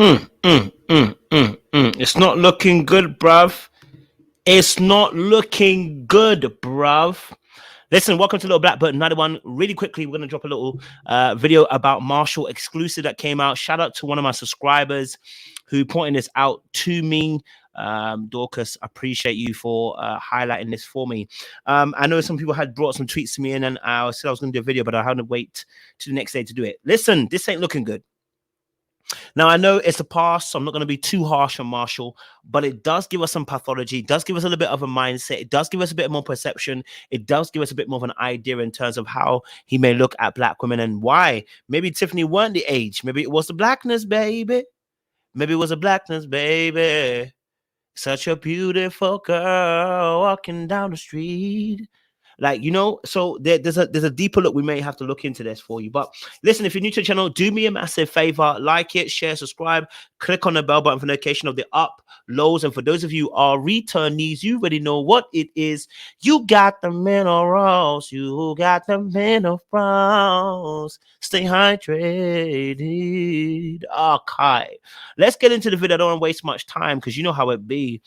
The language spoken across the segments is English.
It's not looking good, bruv. It's not looking good, bruv. Listen, welcome to Little Black Button 91. Really quickly, we're going to drop a little video about Marshall exclusive that came out. Shout out to one of my subscribers who pointed this out to me. Dorcas, I appreciate you for highlighting this for me. I know some people had brought some tweets to me, and then I said I was going to do a video, but I had to wait to the next day to do it. Listen, this ain't looking good. Now, I know it's a past, so I'm not going to be too harsh on Marshall, but it does give us some pathology. It does give us a little bit of a mindset. It does give us a bit more perception. It does give us a bit more of an idea in terms of how he may look at black women and why. Maybe Tiffany weren't the age. Maybe it was the blackness, baby. Maybe it was the blackness, baby. Such a beautiful girl walking down the street. Like, you know, so there's a deeper look. We may have to look into this for you. But listen, if you're new to the channel, do me a massive favor. Like it, share, subscribe, click on the bell button for notification of the uploads. And for those of you who are returnees, you already know what it is. You got the minerals. You got the minerals. Stay hydrated. Okay. Let's get into the video. I don't want to waste much time because you know how it be.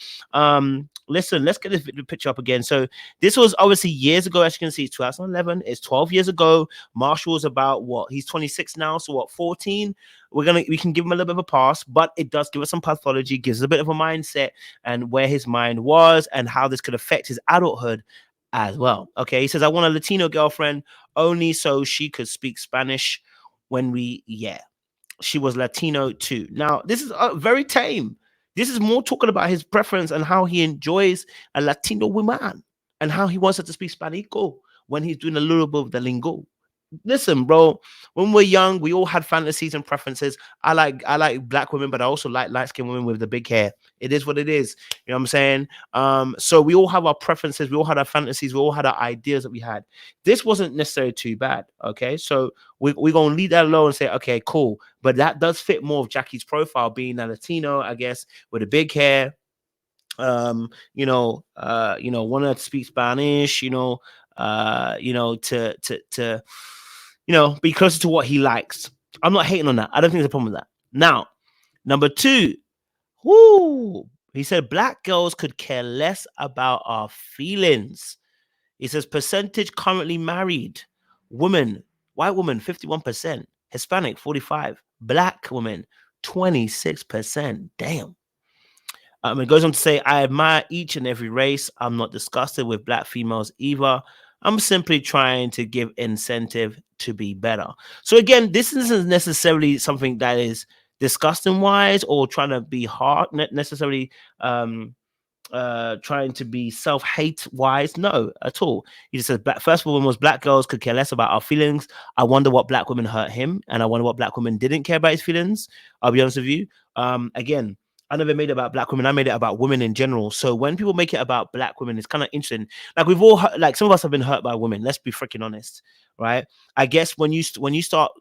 Listen, let's get this picture up again. So this was obviously years ago. As you can see, it's 2011. It's 12 years ago. Marshall was about what? He's 26 now. So what? 14. We can give him a little bit of a pass, but it does give us some pathology, gives us a bit of a mindset and where his mind was and how this could affect his adulthood as well. Okay, he says, I want a Latino girlfriend only so she could speak Spanish when she was Latino too. Now, this is very tame. This is more talking about his preference and how he enjoys a Latino woman and how he wants her to speak Spanish when he's doing a little bit of the lingo. Listen, bro, when we're young, we all had fantasies and preferences. I like black women, but I also like light-skinned women with the big hair. It is what it is. You know what I'm saying? So we all have our preferences. We all had our fantasies. We all had our ideas that we had. This wasn't necessarily too bad. Okay, so we're going to leave that alone and say, okay, cool. But that does fit more of Jackie's profile, being a Latino, I guess, with a big hair. Want to speak Spanish, to be closer to what he likes. I'm not hating on that. I don't think there's a problem with that. Now, number two, he said black girls could care less about our feelings. He says percentage currently married women, white woman 51%, Hispanic 45%, black women 26%. Damn. It goes on to say, I admire each and every race. I'm not disgusted with black females either. I'm simply trying to give incentive to be better. So again, this isn't necessarily something that is disgusting wise or trying to be hard, necessarily trying to be self-hate wise. No, at all. He just says, first one was black girls could care less about our feelings. I wonder what black women hurt him, and I wonder what black women didn't care about his feelings. I'll be honest with you. Again, I never made it about black women. I made it about women in general. So when people make it about black women, it's kind of interesting. Like we've all, like some of us have been hurt by women. Let's be freaking honest, right? I guess when you start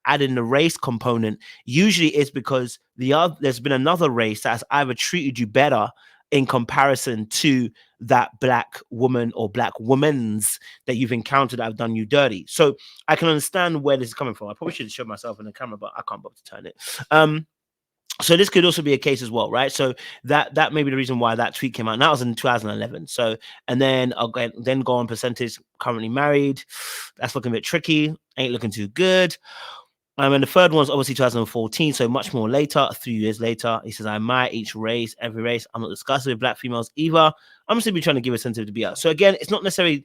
adding the race component, usually it's because there's been another race that has either treated you better in comparison to that black woman or black women's that you've encountered that have done you dirty. So I can understand where this is coming from. I probably should show myself in the camera, but I can't bother to turn it. So this could also be a case as well, right? So that may be the reason why that tweet came out. And that was in 2011. So, and then I'll then go on percentage currently married. That's looking a bit tricky. Ain't looking too good. And the third one's obviously 2014, so much more later, 3 years later. He says, I admire each race, every race. I'm not disgusted with black females either. I'm simply trying to give a incentive to be out. So again, it's not necessarily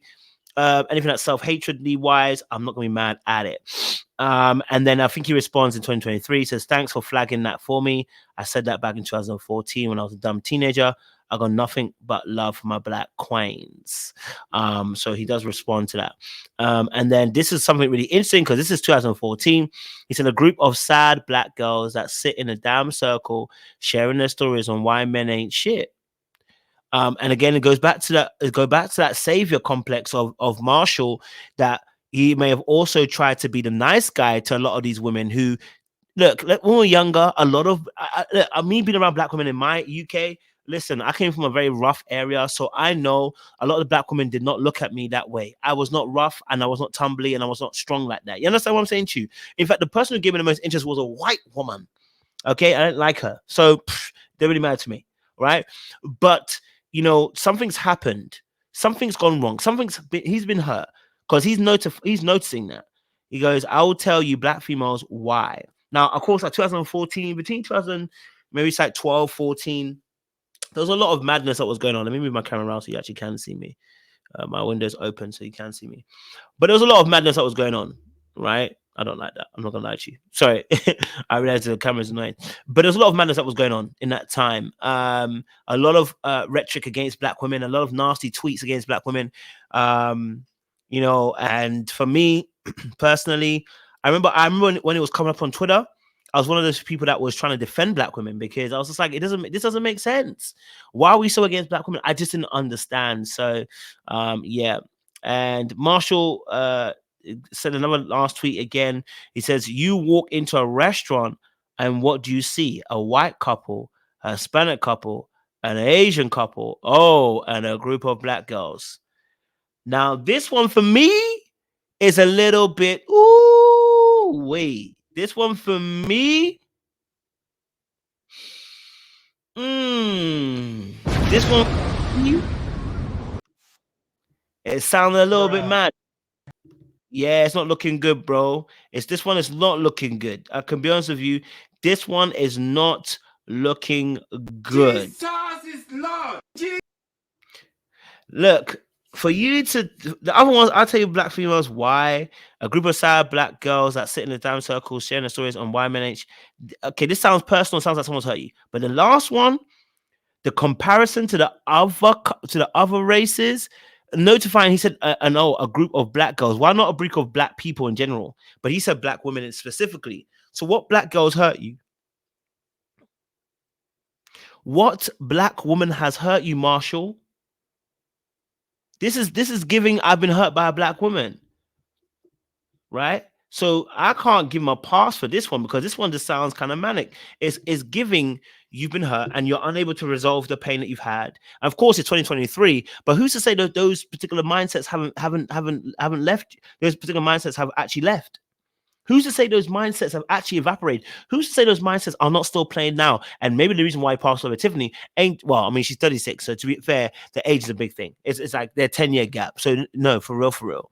anything that's self-hatredly wise. I'm not going to be mad at it. And then I think he responds in 2023. He says, thanks for flagging that for me. I said that back in 2014 when I was a dumb teenager. I got nothing but love for my black queens. So he does respond to that. And then this is something really interesting because this is 2014. He said a group of sad black girls that sit in a damn circle sharing their stories on why men ain't shit. And again, it goes back to that savior complex of Marshall, that he may have also tried to be the nice guy to a lot of these women who, look, when we were younger, a lot of me being around black women in my UK. Listen, I came from a very rough area, so I know a lot of black women did not look at me that way. I was not rough, and I was not tumbly, and I was not strong like that. You understand what I'm saying to you? In fact, the person who gave me the most interest was a white woman. Okay, I don't like her, so don't really matter to me, right? But you know, something's happened, something's gone wrong, he's been hurt because he's noticing that. He goes, I will tell you, black females, why. Now, of course, like 2014, between 2000, maybe it's like 12, 14, there was a lot of madness that was going on. Let me move my camera around so you actually can see me. My window's open so you can see me. But there was a lot of madness that was going on, right? I don't like that. I'm not gonna lie to you. Sorry, I realized the camera's annoying. But there was a lot of madness that was going on in that time. A lot of rhetoric against black women, a lot of nasty tweets against black women. You know, and for me personally, I remember when it was coming up on Twitter. I was one of those people that was trying to defend black women because I was just like, this doesn't make sense. Why are we so against black women? I just didn't understand. So, yeah. And Marshall said another last tweet again. He says, you walk into a restaurant and what do you see? A white couple, a Hispanic couple, an Asian couple, oh, and a group of black girls. Now, this one for me is a little bit, ooh, wait. This one for me, this one, it sounded a little bit mad. Yeah, it's not looking good, bro. This one is not looking good. I can be honest with you. This one is not looking good. Jesus is Lord. Look, for you to the other ones, I'll tell you black females why. A group of sad black girls that sit in the damn circle sharing their stories on YMNH. Okay, this sounds personal, sounds like someone's hurt you. But the last one, the comparison to the other races, notifying, he said, no, a group of black girls. Why not a group of black people in general? But he said black women specifically. So what black girls hurt you? What black woman has hurt you, Marshall? This is giving, I've been hurt by a black woman, right? So I can't give him a pass for this one because this one just sounds kind of manic. It's giving, you've been hurt and you're unable to resolve the pain that you've had. And of course, it's 2023, but who's to say that those particular mindsets haven't left? Those particular mindsets have actually left. Who's to say those mindsets have actually evaporated? Who's to say those mindsets are not still playing now? And maybe the reason why he passed over Tiffany ain't, well, I mean, she's 36. So to be fair, the age is a big thing. It's like their 10-year gap. So no, for real.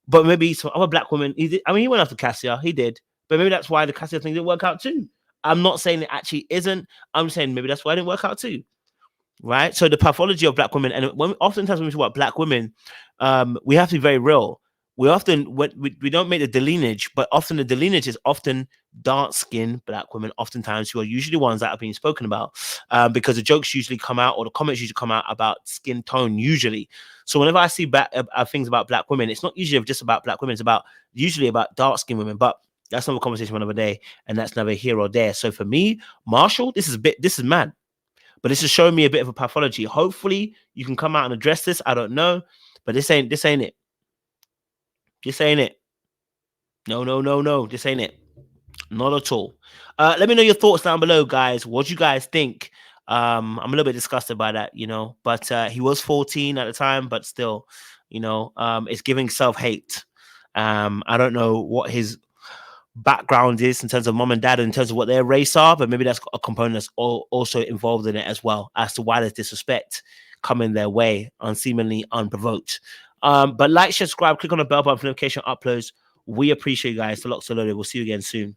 But maybe some other black women, he went after Cassia. He did. But maybe that's why the Cassia thing didn't work out too. I'm not saying it actually isn't. I'm saying maybe that's why it didn't work out too. Right? So the pathology of black women, and oftentimes when we talk about black women, we have to be very real. We don't make the delineage, but often the delineage is often dark-skinned black women, oftentimes who are usually ones that are being spoken about, because the jokes usually come out or the comments usually come out about skin tone usually. So whenever I see things about black women, it's not usually just about black women. It's usually about dark-skinned women. But that's another conversation for another day, and that's neither here or there. So for me, Marshall, this is mad. But this is showing me a bit of a pathology. Hopefully, you can come out and address this. I don't know, but this ain't it. This ain't it. No. This ain't it. Not at all. Let me know your thoughts down below, guys. What do you guys think? I'm a little bit disgusted by that, you know. But he was 14 at the time, but still, you know, it's giving self-hate. I don't know what his background is in terms of mom and dad, in terms of what their race are, but maybe that's a component that's also involved in it as well, as to why there's disrespect coming their way unseemingly unprovoked. But like, subscribe, click on the bell button for notification uploads. We appreciate you guys. The locks are loaded. We'll see you again soon.